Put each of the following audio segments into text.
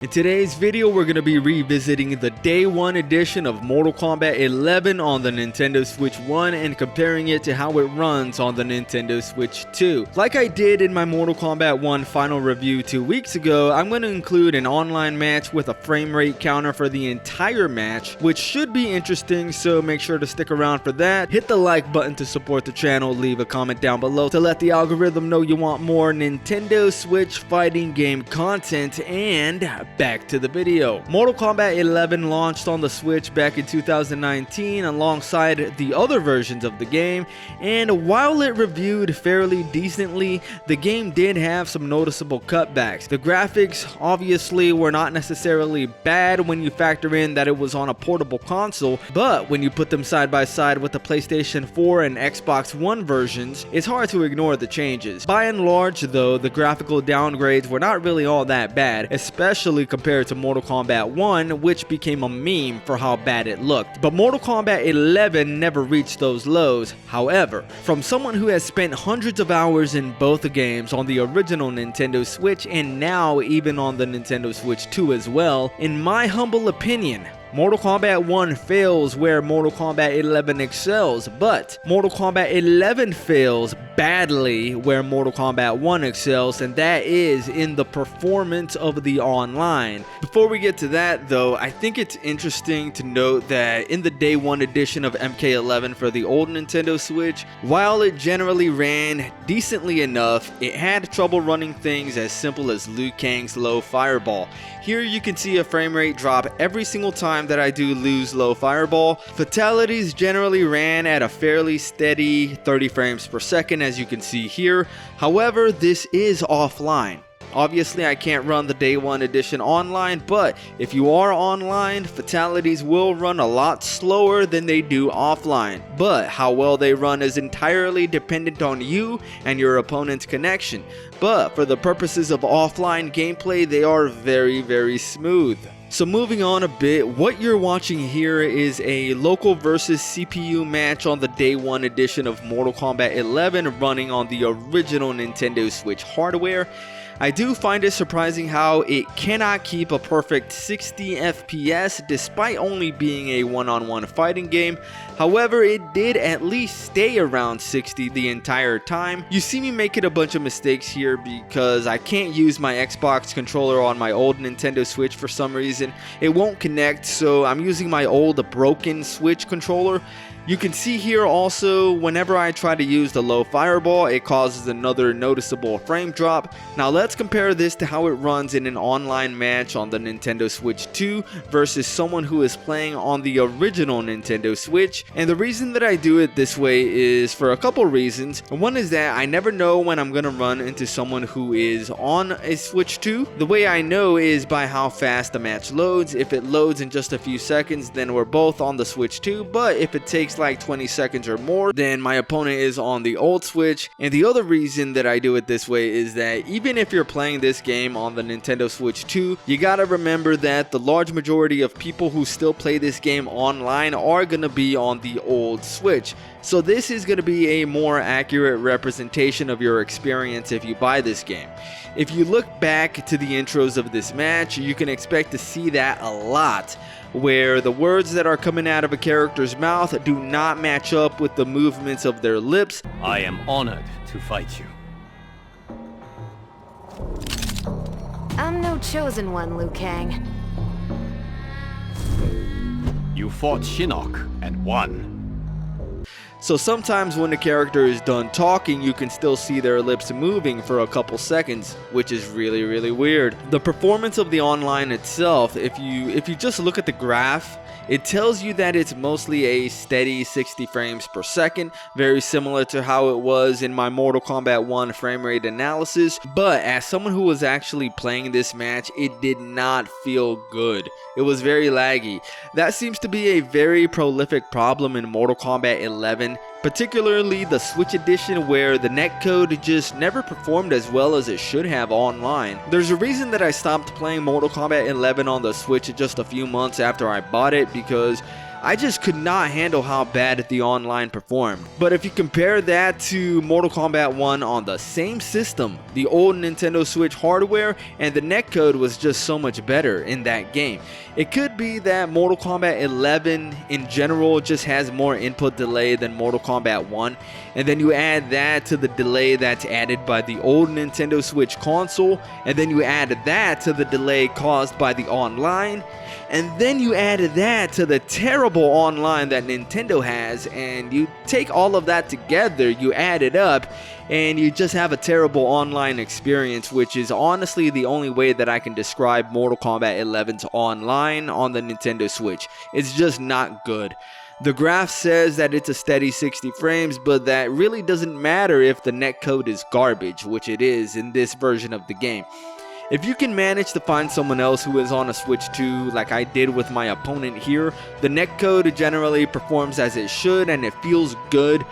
In today's video, we're going to be revisiting the Day 1 edition of Mortal Kombat 11 on the Nintendo Switch 1 and comparing it to how it runs on the Nintendo Switch 2. Like I did in my Mortal Kombat 1 final review 2 weeks ago, I'm going to include an online match with a frame rate counter for the entire match, which should be interesting, so make sure to stick around for that. Hit the like button to support the channel, leave a comment down below to let the algorithm know you want more Nintendo Switch fighting game content, and back to the video. Mortal Kombat 11 launched on the Switch back in 2019 alongside the other versions of the game, and while it reviewed fairly decently, the game did have some noticeable cutbacks. The graphics obviously were not necessarily bad when you factor in that it was on a portable console, but when you put them side by side with the PlayStation 4 and Xbox One versions, it's hard to ignore the changes. By and large though, the graphical downgrades were not really all that bad, especially compared to Mortal Kombat 1, which became a meme for how bad it looked. But Mortal Kombat 11 never reached those lows. However, from someone who has spent hundreds of hours in both the games on the original Nintendo Switch and now even on the Nintendo Switch 2 as well, in my humble opinion, Mortal Kombat 1 fails where Mortal Kombat 11 excels, but Mortal Kombat 11 fails badly where Mortal Kombat 1 excels, and that is in the performance of the online. Before we get to that though, I think it's interesting to note that in the Day 1 edition of MK11 for the old Nintendo Switch, while it generally ran decently enough, it had trouble running things as simple as Liu Kang's low fireball. Here you can see a frame rate drop every single time that I do lose low fireball. Fatalities generally ran at a fairly steady 30 frames per second, as you can see here. However, this is offline. Obviously, I can't run the Day 1 edition online, but if you are online, fatalities will run a lot slower than they do offline. But how well they run is entirely dependent on you and your opponent's connection. But for the purposes of offline gameplay, they are very smooth. So moving on a bit, what you're watching here is a local versus CPU match on the Day 1 edition of Mortal Kombat 11 running on the original Nintendo Switch hardware. I do find it surprising how it cannot keep a perfect 60 FPS despite only being a one-on-one fighting game. However, it did at least stay around 60 the entire time. You see me making a bunch of mistakes here because I can't use my Xbox controller on my old Nintendo Switch for some reason. It won't connect, so I'm using my old broken Switch controller. You can see here also, whenever I try to use the low fireball, it causes another noticeable frame drop. Now let's compare this to how it runs in an online match on the Nintendo Switch 2 versus someone who is playing on the original Nintendo Switch. And the reason that I do it this way is for a couple reasons. One is that I never know when I'm going to run into someone who is on a Switch 2. The way I know is by how fast the match loads. If it loads in just a few seconds, then we're both on the Switch 2, but if it takes like 20 seconds or more, then my opponent is on the old Switch. And the other reason that I do it this way is that even if you're playing this game on the Nintendo Switch 2, you gotta remember that the large majority of people who still play this game online are gonna be on the old Switch. So this is gonna be a more accurate representation of your experience if you buy this game. If you look back to the intros of this match, you can expect to see that a lot, where the words that are coming out of a character's mouth do not match up with the movements of their lips. I am honored to fight you. I'm no chosen one, Liu Kang. You fought Shinnok and won. So sometimes when the character is done talking, you can still see their lips moving for a couple seconds, which is really weird. The performance of the online itself, if you just look at the graph, it tells you that it's mostly a steady 60 frames per second, very similar to how it was in my Mortal Kombat 1 frame rate analysis. But as someone who was actually playing this match, it did not feel good. It was very laggy. That seems to be a very prolific problem in Mortal Kombat 11, particularly the Switch edition, where the netcode just never performed as well as it should have online. There's a reason that I stopped playing Mortal Kombat 11 on the Switch just a few months after I bought it, because I just could not handle how bad the online performed. But if you compare that to Mortal Kombat 1 on the same system, the old Nintendo Switch hardware, and the netcode was just so much better in that game. It could be that Mortal Kombat 11 in general just has more input delay than Mortal Kombat 1, and then you add that to the delay that's added by the old Nintendo Switch console, and then you add that to the delay caused by the online, and then you add that to the terrible online that Nintendo has, and you take all of that together, you add it up, and you just have a terrible online experience, which is honestly the only way that I can describe Mortal Kombat 11's online on the Nintendo Switch. It's just not good. The graph says that it's a steady 60 frames, but that really doesn't matter if the netcode is garbage, which it is in this version of the game. If you can manage to find someone else who is on a Switch 2 like I did with my opponent here, the netcode generally performs as it should and it feels good.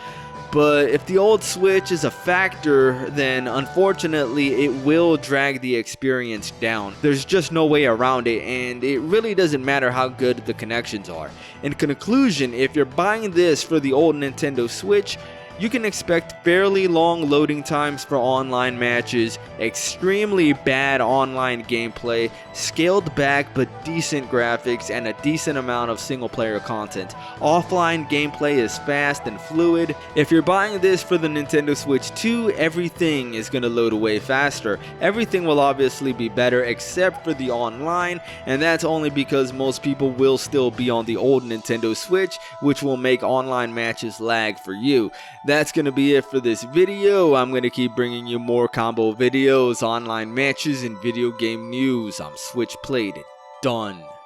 But if the old Switch is a factor, then unfortunately it will drag the experience down. There's just no way around it, and it really doesn't matter how good the connections are. In conclusion, if you're buying this for the old Nintendo Switch, you can expect fairly long loading times for online matches, extremely bad online gameplay, scaled back but decent graphics, and a decent amount of single player content. Offline gameplay is fast and fluid. If you're buying this for the Nintendo Switch 2, everything is going to load away faster. Everything will obviously be better except for the online, and that's only because most people will still be on the old Nintendo Switch, which will make online matches lag for you. That's going to be it for this video. I'm going to keep bringing you more combo videos, online matches, and video game news. I'm Switchplayed. Done.